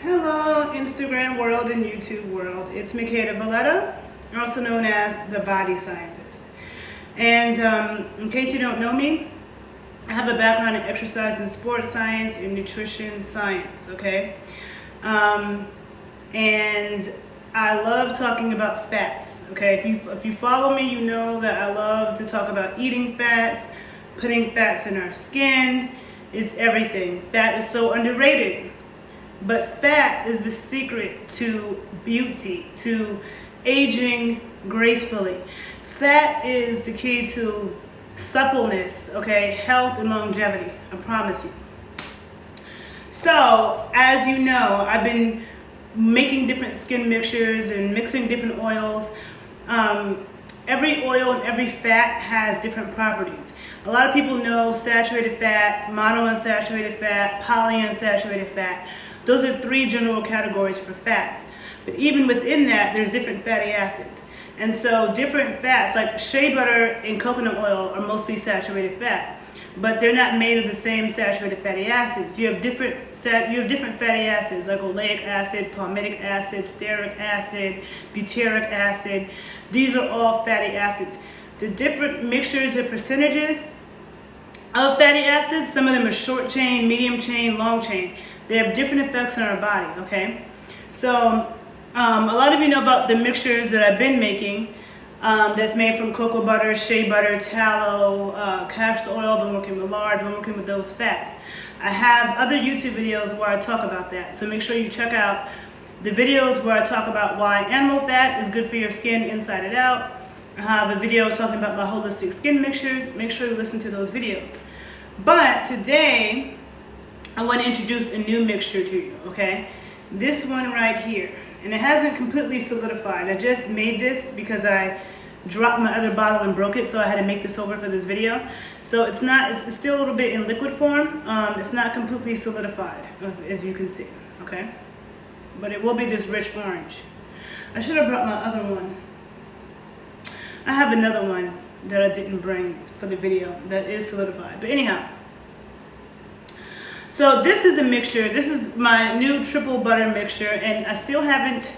Hello, Instagram world and YouTube world. It's Makeda Valletta, also known as the Body Scientist. And in case you don't know me, I have a background in exercise and sports science and nutrition science, okay? And I love talking about fats, okay? If you follow me, you know that I love to talk about eating fats, putting fats in our skin. It's everything. Fat is so underrated. But fat is the secret to beauty, to aging gracefully. Fat is the key to suppleness, okay, health and longevity, I promise you. So, as you know, I've been making different skin mixtures and mixing different oils. Every oil and every fat has different properties. A lot of people know saturated fat, monounsaturated fat, polyunsaturated fat. Those are three general categories for fats. But even within that, there's different fatty acids. And so different fats, like shea butter and coconut oil, are mostly saturated fat. But they're not made of the same saturated fatty acids. You have different fatty acids like oleic acid, palmitic acid, stearic acid, butyric acid. These are all fatty acids. The different mixtures and percentages of fatty acids, some of them are short chain, medium chain, long chain. They have different effects on our body, okay? So a lot of you know about the mixtures that I've been making that's made from cocoa butter, shea butter, tallow, castor oil. Been working with lard, been working with those fats. I have other YouTube videos where I talk about that. So make sure you check out the videos where I talk about why animal fat is good for your skin inside and out. I have a video talking about my holistic skin mixtures. Make sure you listen to those videos. But today, I want to introduce a new mixture to you, okay? This one right here. And it hasn't completely solidified. I just made this because I dropped my other bottle and broke it, so I had to make this over for this video. So it's still a little bit in liquid form. It's not completely solidified, as you can see, okay? But it will be this rich orange. I should have brought my other one. I have another one that I didn't bring for the video that is solidified. But anyhow, so this is a mixture. This is my new triple butter mixture, and I still haven't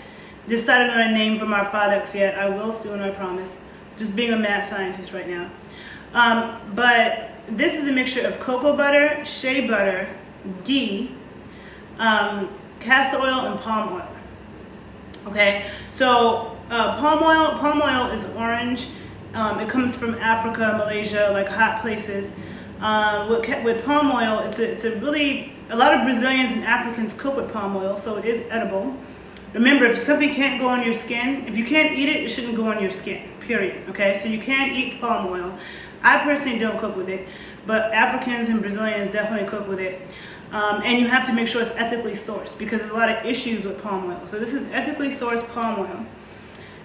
decided on a name for my products yet. I will soon, I promise. Just being a mad scientist right now. But this is a mixture of cocoa butter, shea butter, ghee, castor oil, and palm oil. Okay, so palm oil is orange. It comes from Africa, Malaysia, like hot places. With palm oil, a lot of Brazilians and Africans cook with palm oil, so it is edible. Remember, if something can't go on your skin, if you can't eat it, it shouldn't go on your skin, period, okay? So you can't eat palm oil. I personally don't cook with it, but Africans and Brazilians definitely cook with it. And you have to make sure it's ethically sourced because there's a lot of issues with palm oil. So this is ethically sourced palm oil.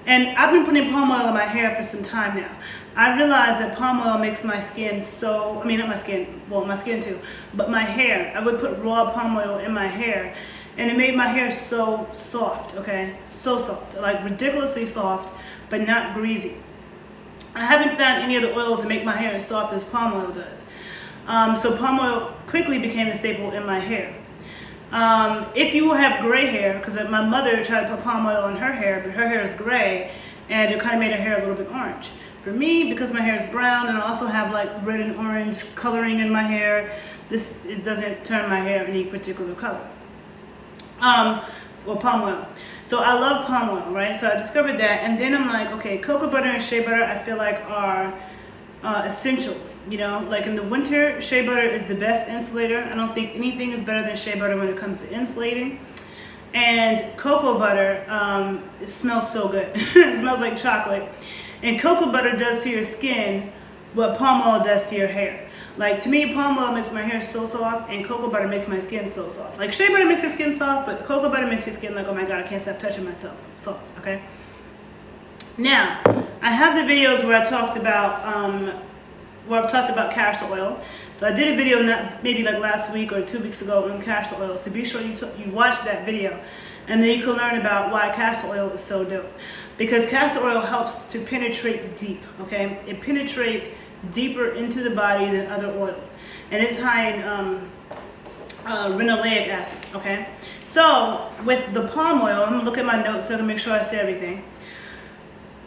And I've been putting palm oil in my hair for some time now. I realized that palm oil makes my skin not my skin, well, my skin too, but my hair. I would put raw palm oil in my hair, and it made my hair so soft, okay? So soft, like ridiculously soft, but not greasy. I haven't found any other oils that make my hair as soft as palm oil does. So palm oil quickly became a staple in my hair. If you have gray hair, because my mother tried to put palm oil in her hair, but her hair is gray, and it kind of made her hair a little bit orange. For me, because my hair is brown, and I also have like red and orange coloring in my hair, it doesn't turn my hair any particular color. Or palm oil. So I love palm oil, right? So I discovered that, and then I'm like, okay, cocoa butter and shea butter I feel like are essentials, you know, like in the winter, shea butter is the best insulator. I don't think anything is better than shea butter when it comes to insulating. And cocoa butter, it smells so good. It smells like chocolate. And cocoa butter does to your skin what palm oil does to your hair. Like to me, palm oil makes my hair so soft, and cocoa butter makes my skin so soft. Like shea butter makes your skin soft, but cocoa butter makes your skin like, oh my God, I can't stop touching myself. Soft, okay? Now, I have the videos where I talked about I've talked about castor oil. So I did a video maybe like last week or 2 weeks ago on castor oil. So be sure you watch that video, and then you can learn about why castor oil is so dope. Because castor oil helps to penetrate deep. Okay, it penetrates deeper into the body than other oils, and it's high in linoleic acid, okay? So with the palm oil, I'm gonna look at my notes so I can make sure I say everything.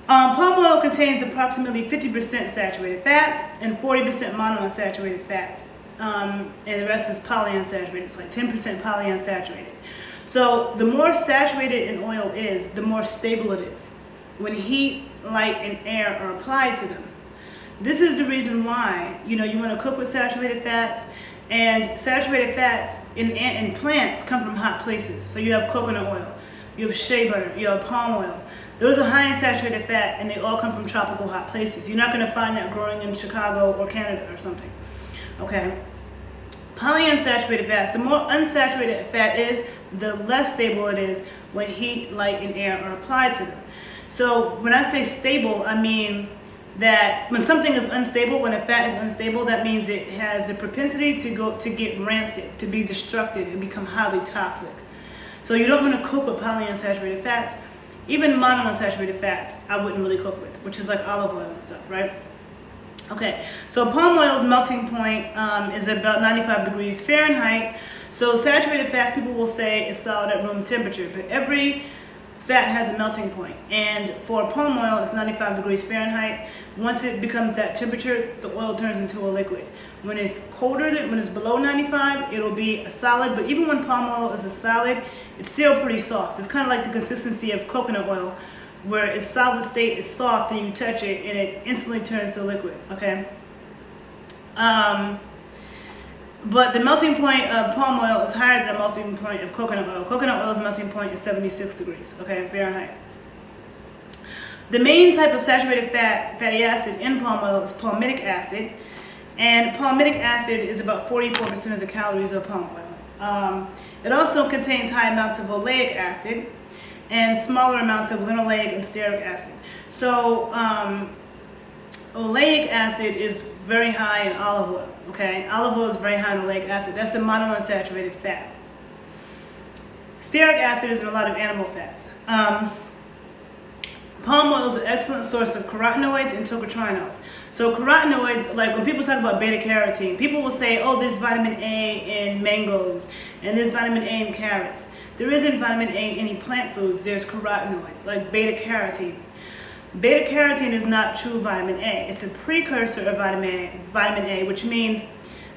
Palm oil contains approximately 50% saturated fats and 40% monounsaturated fats. And the rest is polyunsaturated. It's like 10% polyunsaturated. So the more saturated an oil is, the more stable it is when heat, light, and air are applied to them. This is the reason why, you want to cook with saturated fats, and saturated fats in plants come from hot places. So you have coconut oil, you have shea butter, you have palm oil. Those are high in saturated fat, and they all come from tropical hot places. You're not going to find that growing in Chicago or Canada or something. Okay? Polyunsaturated fats, the more unsaturated a fat is, the less stable it is when heat, light, and air are applied to them. So when I say stable, I mean that when something is unstable, when a fat is unstable, that means it has the propensity to get rancid, to be destructive, and become highly toxic. So you don't want to cook with polyunsaturated fats. Even monounsaturated fats, I wouldn't really cook with, which is like olive oil and stuff, right? Okay, so palm oil's melting point is about 95 degrees Fahrenheit. So saturated fats, people will say, is solid at room temperature, but every fat has a melting point. And for palm oil, it's 95 degrees Fahrenheit. Once it becomes that temperature, the oil turns into a liquid. When it's colder, when it's below 95, it'll be a solid. But even when palm oil is a solid, it's still pretty soft. It's kind of like the consistency of coconut oil, where its solid state is soft and you touch it and it instantly turns to liquid, okay? But the melting point of palm oil is higher than the melting point of coconut oil. Coconut oil's melting point is 76 degrees, okay, Fahrenheit. The main type of saturated fatty acid in palm oil is palmitic acid, and palmitic acid is about 44% of the calories of palm oil. It also contains high amounts of oleic acid and smaller amounts of linoleic and stearic acid. So oleic acid is very high in olive oil, okay? Olive oil is very high in oleic acid. That's a monounsaturated fat. Stearic acid is in a lot of animal fats. Palm oil is an excellent source of carotenoids and tocotrienols. So carotenoids, like when people talk about beta carotene, people will say, oh, there's vitamin A in mangoes and there's vitamin A in carrots. There isn't vitamin A in any plant foods. There's carotenoids, like beta carotene. Beta carotene is not true vitamin A. It's a precursor of vitamin A, which means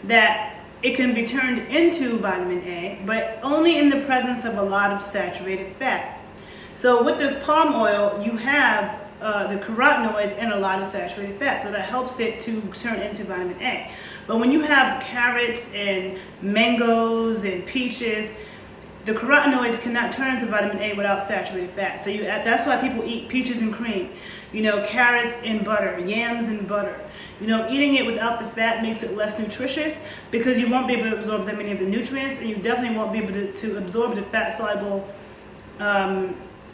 that it can be turned into vitamin A, but only in the presence of a lot of saturated fat. So with this palm oil, you have the carotenoids and a lot of saturated fat, so that helps it to turn into vitamin A. But when you have carrots and mangoes and peaches, the carotenoids cannot turn into vitamin A without saturated fat. So that's why people eat peaches and cream, carrots and butter, yams and butter. Eating it without the fat makes it less nutritious because you won't be able to absorb that many of the nutrients, and you definitely won't be able to absorb the fat-soluble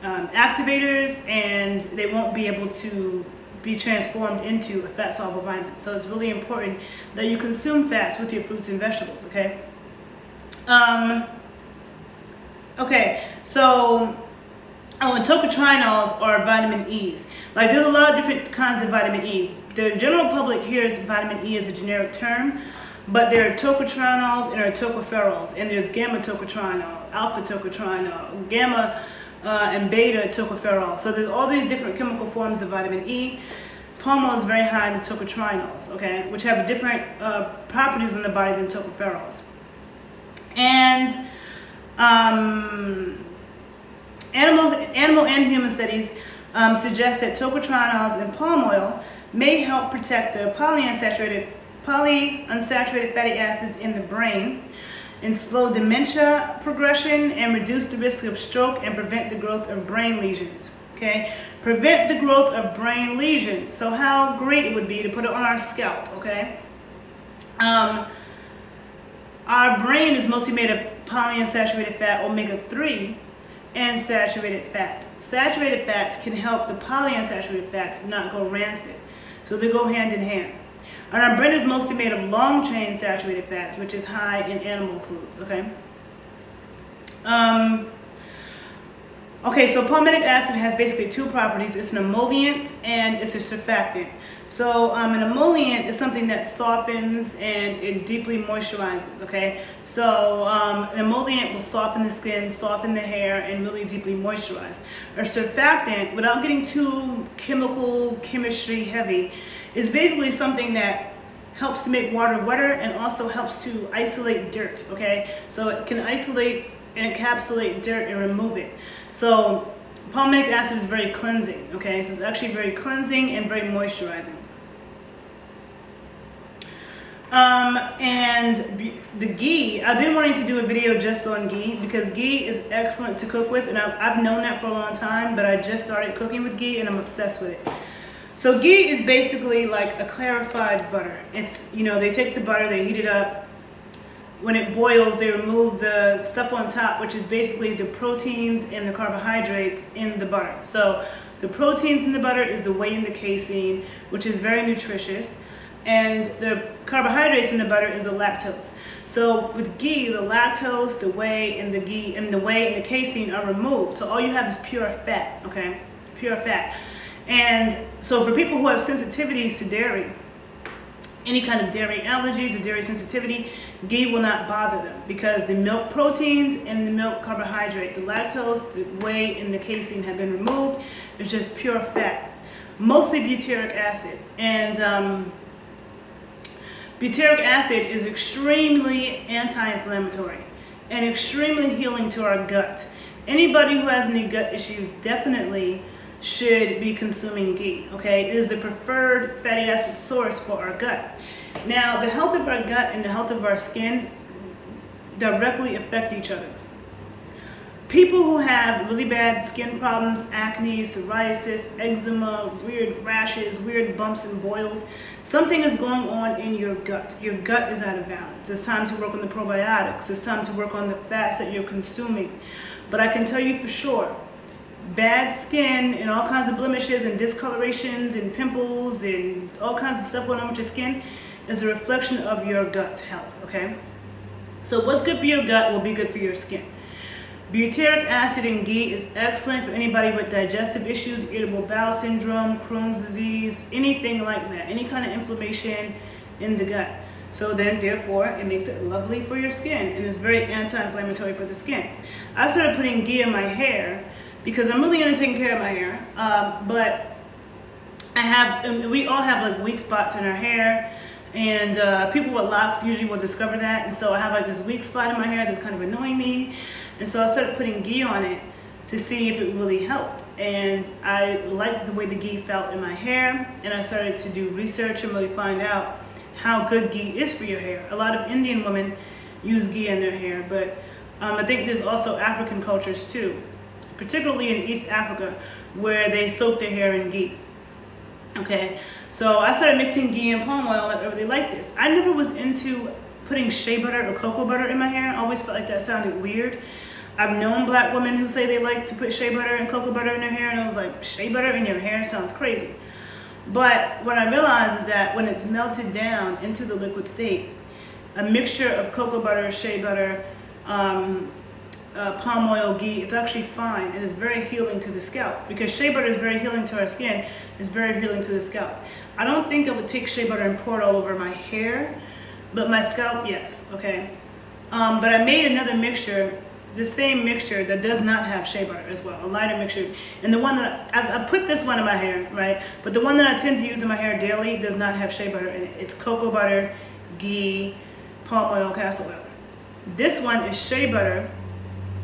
activators, and they won't be able to be transformed into a fat-soluble vitamin. So it's really important that you consume fats with your fruits and vegetables, okay? And tocotrienols are vitamin E's. Like, there's a lot of different kinds of vitamin E. The general public hears vitamin E as a generic term, but there are tocotrienols and there are tocopherols, and there's gamma tocotrienol, alpha tocotrienol, gamma and beta tocopherol. So there's all these different chemical forms of vitamin E. Palm oil is very high in the tocotrienols, okay, which have different properties in the body than tocopherols. And animal and human studies suggest that tocotrienols in palm oil may help protect the polyunsaturated fatty acids in the brain and slow dementia progression and reduce the risk of stroke and prevent the growth of brain lesions. Okay, prevent the growth of brain lesions. So how great it would be to put it on our scalp. Okay, our brain is mostly made of polyunsaturated fat, omega-3, and saturated fats. Saturated fats can help the polyunsaturated fats not go rancid, so they go hand in hand. And our brain is mostly made of long-chain saturated fats, which is high in animal foods, okay? Okay, so palmitic acid has basically two properties. It's an emollient and it's a surfactant. So an emollient is something that softens and it deeply moisturizes, okay? So an emollient will soften the skin, soften the hair, and really deeply moisturize. A surfactant, without getting too chemistry heavy, is basically something that helps to make water wetter and also helps to isolate dirt, okay? So it can isolate and encapsulate dirt and remove it. So palmitic acid is very cleansing, okay? So it's actually very cleansing and very moisturizing. The ghee, I've been wanting to do a video just on ghee because ghee is excellent to cook with, and I've known that for a long time, but I just started cooking with ghee and I'm obsessed with it. So ghee is basically like a clarified butter. It's, you know, they take the butter, they heat it up. When it boils, they remove the stuff on top, which is basically the proteins and the carbohydrates in the butter. So the proteins in the butter is the whey and the casein, which is very nutritious. And the carbohydrates in the butter is the lactose. So with ghee, the lactose, the whey, and the casein are removed. So all you have is pure fat, okay? Pure fat. And so for people who have sensitivities to dairy, any kind of dairy allergies or dairy sensitivity, ghee will not bother them because the milk proteins and the milk carbohydrate, the lactose, the whey, and the casein have been removed. It's just pure fat, mostly butyric acid. And butyric acid is extremely anti-inflammatory and extremely healing to our gut. Anybody who has any gut issues definitely should be consuming ghee, okay? It is the preferred fatty acid source for our gut. Now, the health of our gut and the health of our skin directly affect each other. People who have really bad skin problems, acne, psoriasis, eczema, weird rashes, weird bumps and boils, something is going on in your gut. Your gut is out of balance. It's time to work on the probiotics. It's time to work on the fats that you're consuming. But I can tell you for sure, bad skin and all kinds of blemishes and discolorations and pimples and all kinds of stuff going on with your skin is a reflection of your gut health, okay? So what's good for your gut will be good for your skin. Butyric acid in ghee is excellent for anybody with digestive issues, irritable bowel syndrome, Crohn's disease, anything like that, any kind of inflammation in the gut. So then, therefore, it makes it lovely for your skin and it's very anti-inflammatory for the skin. I started putting ghee in my hair because I'm really into taking care of my hair, but we all have like weak spots in our hair, and people with locks usually will discover that, and so I have like this weak spot in my hair that's kind of annoying me, and so I started putting ghee on it to see if it would really help, and I liked the way the ghee felt in my hair, and I started to do research and really find out how good ghee is for your hair. A lot of Indian women use ghee in their hair, but I think there's also African cultures too, particularly in East Africa, where they soak their hair in ghee. Okay, so I started mixing ghee and palm oil, and I really liked this. I never was into putting shea butter or cocoa butter in my hair. I always felt like that sounded weird. I've known black women who say they like to put shea butter and cocoa butter in their hair, and I was like, shea butter in your hair sounds crazy. But what I realized is that when it's melted down into the liquid state, a mixture of cocoa butter, shea butter, palm oil, ghee is actually fine, and it's very healing to the scalp because shea butter is very healing to our skin. It's very healing to the scalp. I don't think I would take shea butter and pour it all over my hair, but my scalp, yes, okay. But I made another mixture, the same mixture that does not have shea butter as well, a lighter mixture. And the one that I put this one in my hair, right? But the one that I tend to use in my hair daily does not have shea butter in it. It's cocoa butter, ghee, palm oil, castor oil. This one is shea butter,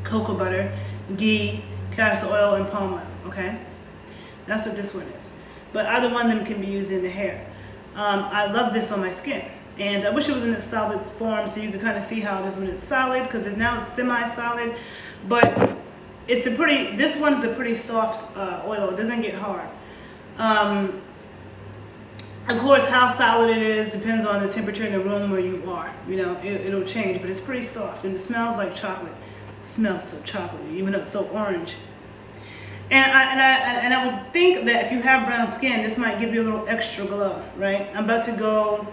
cocoa butter, ghee, castor oil, and palm oil, okay? That's what this one is. But either one of them can be used in the hair. I love this on my skin. And I wish it was in its solid form so you could kind of see how it is when it's solid, because now it's semi-solid. But it's this one's a pretty soft oil. It doesn't get hard. Of course, how solid it is depends on the temperature in the room where you are. You know, it'll change, but it's pretty soft and it smells like chocolate. It smells so chocolatey, even though it's so orange. And I would think that if you have brown skin, this might give you a little extra glow, right? I'm about to go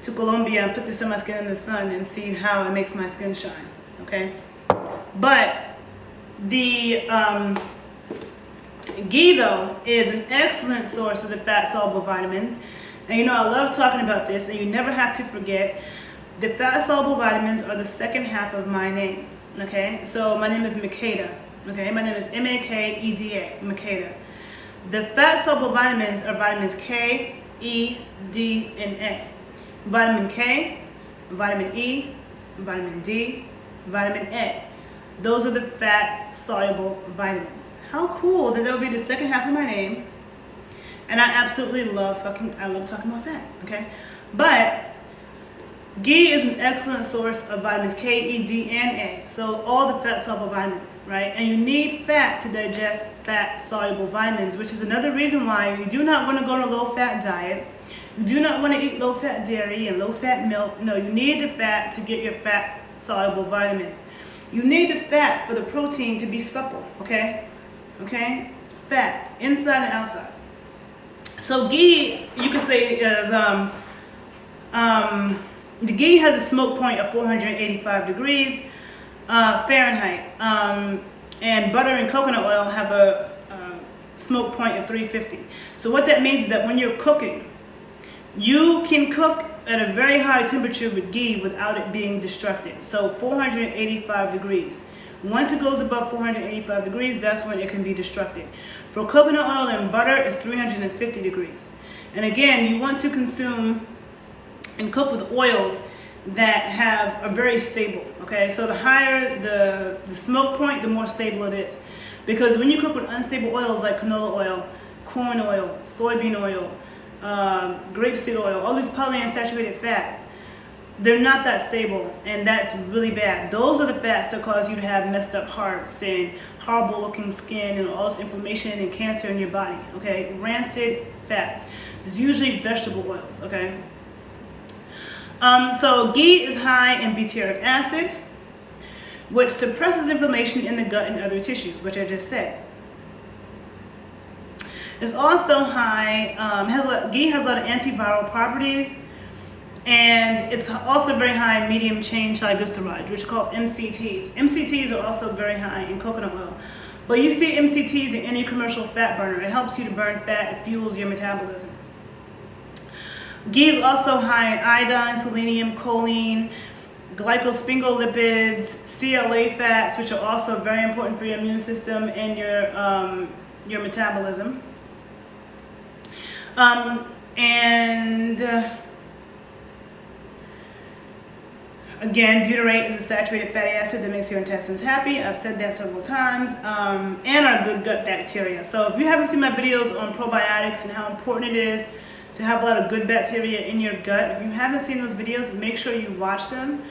to Colombia and put this on my skin in the sun and see how it makes my skin shine, okay? But the Ghee, though, is an excellent source of the fat-soluble vitamins. And you know, I love talking about this, and you never have to forget the fat-soluble vitamins are the second half of my name, okay? So my name is Makeda, okay? My name is M-A-K-E-D-A, Makeda. The fat-soluble vitamins are vitamins K, E, D, and A. Vitamin K, vitamin E, vitamin D, vitamin A. Those are the fat-soluble vitamins. How cool that will be the second half of my name. And I absolutely love talking about fat, okay? But Ghee is an excellent source of vitamins K, E, D, and A. So all the fat-soluble vitamins, right? And you need fat to digest fat-soluble vitamins, which is another reason why you do not want to go on a low-fat diet. You do not want to eat low-fat dairy and low-fat milk. No, you need the fat to get your fat-soluble vitamins. You need the fat for the protein to be supple, okay? Okay? Fat, inside and outside. So Ghee, you could say, is the Ghee has a smoke point of 485 degrees Fahrenheit, and butter and coconut oil have a smoke point of 350. So what that means is that when you're cooking, you can cook at a very high temperature with Ghee without it being destructive. So 485 degrees. Once it goes above 485 degrees, that's when it can be destructive. For coconut oil and butter, it's 350 degrees. And again, you want to consume and cook with oils that are very stable, okay? So the higher the smoke point, the more stable it is. Because when you cook with unstable oils like canola oil, corn oil, soybean oil, grapeseed oil, all these polyunsaturated fats, they're not that stable, and that's really bad. Those are the fats that cause you to have messed up hearts and horrible looking skin and all this inflammation and cancer in your body, okay? Rancid fats. It's usually vegetable oils, okay? So Ghee is high in butyric acid, which suppresses inflammation in the gut and other tissues, which I just said. It's also high, Ghee has a lot of antiviral properties, and it's also very high in medium chain triglycerides, which are called MCTs. MCTs are also very high in coconut oil. But you see MCTs in any commercial fat burner. It helps you to burn fat, it fuels your metabolism. Ghee is also high in iodine, selenium, choline, glycosphingolipids, CLA fats, which are also very important for your immune system and your metabolism. Again, butyrate is a saturated fatty acid that makes your intestines happy. I've said that several times. And our good gut bacteria. So if you haven't seen my videos on probiotics and how important it is to have a lot of good bacteria in your gut, if you haven't seen those videos, make sure you watch them,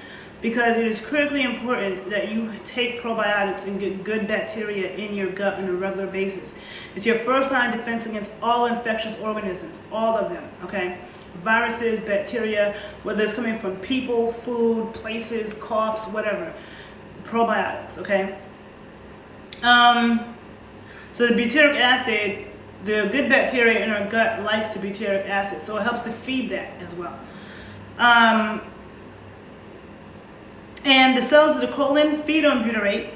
because it is critically important that you take probiotics and get good bacteria in your gut on a regular basis. It's your first line of defense against all infectious organisms, all of them, okay? Viruses, bacteria, whether it's coming from people, food, places, coughs, whatever. Probiotics, okay? So the butyric acid, the good bacteria in our gut likes the butyric acid, so it helps to feed that as well. And the cells of the colon feed on butyrate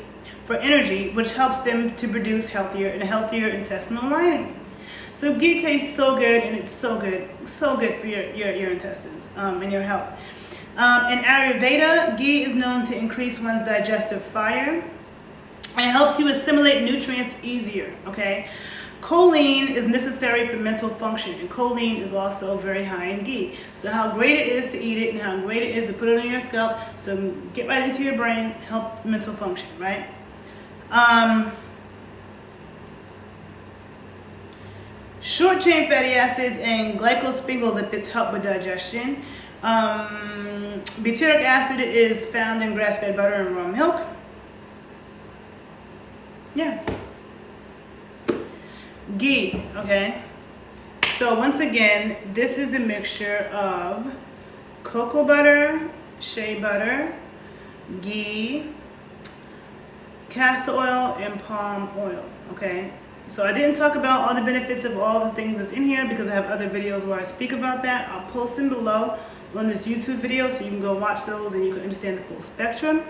for energy, which helps them to produce a healthier intestinal lining. So Ghee tastes so good, and it's so good for your intestines and your health. In Ayurveda, Ghee is known to increase one's digestive fire, and it helps you assimilate nutrients easier, okay? Choline is necessary for mental function, and choline is also very high in Ghee. So how great it is to eat it, and how great it is to put it on your scalp, so get right into your brain, help mental function, right? Short chain fatty acids and glycosphingolipids help with digestion. Butyric acid is found in grass-fed butter and raw milk. Yeah. Ghee, okay? So once again, this is a mixture of cocoa butter, shea butter, ghee, castor oil, and palm oil, okay? So I didn't talk about all the benefits of all the things that's in here because I have other videos where I speak about that. I'll post them below on this YouTube video so you can go watch those and you can understand the full spectrum.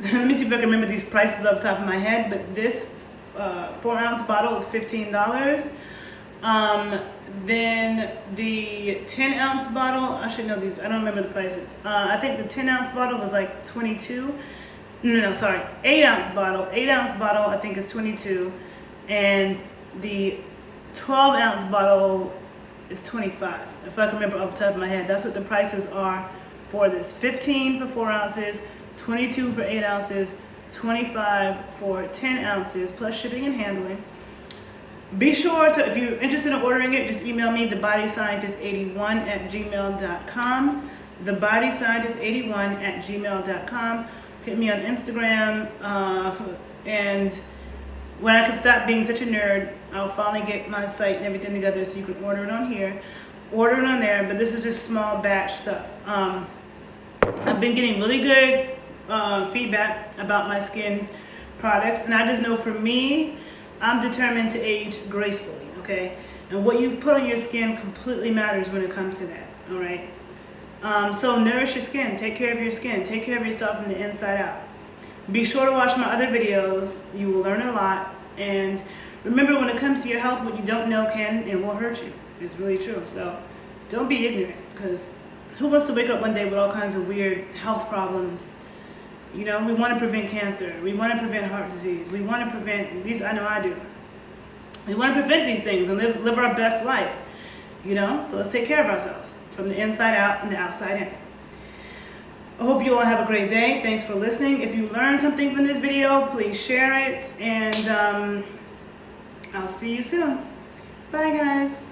let me see if I can remember these prices off the top of my head, but this 4-ounce bottle is $15. Then the 10-ounce bottle, I should know these, I don't remember the prices. I think the 10-ounce bottle was like 22. No, sorry, 8-ounce bottle. 8-ounce bottle I think is 22, and the 12-ounce bottle is 25. If I can remember off the top of my head, that's what the prices are for this. 15 for 4 ounces, 22 for 8 ounces, 25 for 10 ounces, plus shipping and handling. Be sure to, if you're interested in ordering it, just email me, thebodyscientist81@gmail.com. Thebodyscientist81@gmail.com. Hit me on Instagram, and when I can stop being such a nerd, I'll finally get my site and everything together so you can order it on here, order it on there, but this is just small batch stuff. I've been getting really good feedback about my skin products, and I just know for me, I'm determined to age gracefully, okay? And what you put on your skin completely matters when it comes to that, all right? So nourish your skin, take care of your skin, take care of yourself from the inside out. Be sure to watch my other videos. You will learn a lot. And remember, when it comes to your health, what you don't know can and will hurt you. It's really true. So don't be ignorant, because who wants to wake up one day with all kinds of weird health problems? You know, we want to prevent cancer. We want to prevent heart disease. We want to prevent, at least I know I do. We want to prevent these things and live our best life. You know, so let's take care of ourselves from the inside out and the outside in. I hope you all have a great day. Thanks for listening. If you learned something from this video, please share it, and I'll see you soon. Bye, guys.